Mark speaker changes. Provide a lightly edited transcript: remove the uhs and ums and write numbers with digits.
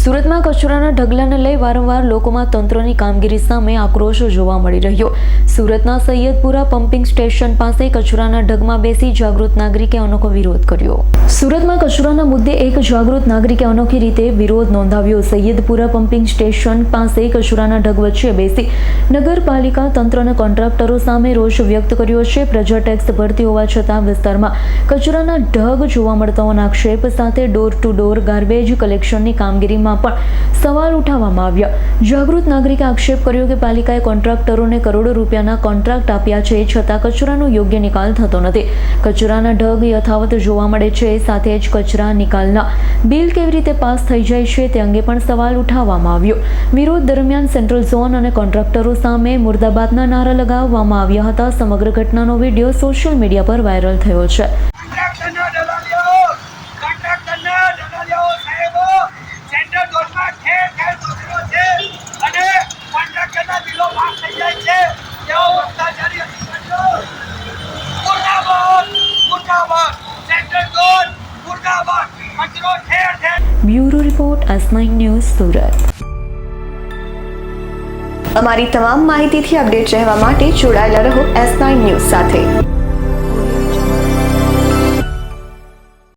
Speaker 1: સુરતમાં કચરાના ઢગલાને લઈ વારંવાર લોકોમાં તંત્રની કામગીરી સામે આક્રોશ જોવા મળી રહ્યો। સુરતના સૈયદપુરા પમ્પિંગ સ્ટેશન પાસે કચરાના ઢગમાં બેસી જાગૃત નાગરિકે અનોખો વિરોધ કર્યો। સુરતમાં કચરાના મુદ્દે એક જાગૃત નાગરિકે અનોખી રીતે વિરોધ નોંધાવ્યો। સૈયદપુરા પમ્પિંગ સ્ટેશન પાસે કચરાના ઢગ વચ્ચે બેસી નગરપાલિકા તંત્રના કોન્ટ્રાક્ટરો સામે રોષ વ્યક્ત કર્યો છે। પ્રજા ટેક્સ ભરતી હોવા છતાં વિસ્તારમાં કચરાના ઢગ જોવા મળતા હોવાના આક્ષેપ સાથે ડોર ટુ ડોર ગાર્બેજ કલેક્શનની કામગીરીમાં પણ સવાલ ઉઠાવવામાં આવ્યા। જાગૃત નાગરિકે આક્ષેપ કર્યો કે પાલિકાએ કોન્ટ્રાક્ટરોને કરોડો રૂપિયાના કોન્ટ્રાક્ટ આપ્યા છે, છતાં કચરાનો યોગ્ય નિકાલ થતો નથી। કચરાના ઢગ યથાવત જોવા મળે છે, સાથે જ કચરા નિકાલના બિલ કેવી રીતે પાસ થઈ જાય છે તે અંગે પણ સવાલ ઉઠાવવામાં આવ્યો। વિરોધ દરમિયાન સેન્ટ્રલ ઝોન અને કોન્ટ્રાક્ટરો સામે મુર્દાબાદના નારા લગાવવામાં આવ્યા હતા। સમગ્ર ઘટનાનો વિડીયો સોશિયલ મીડિયા પર વાયરલ થયો છે। Bureau report S9 news Surat.
Speaker 2: અમારી તમામ માહિતીથી અપડેટ રહેવા માટે જોડાયેલા રહો S9 ન્યૂઝ સાથે।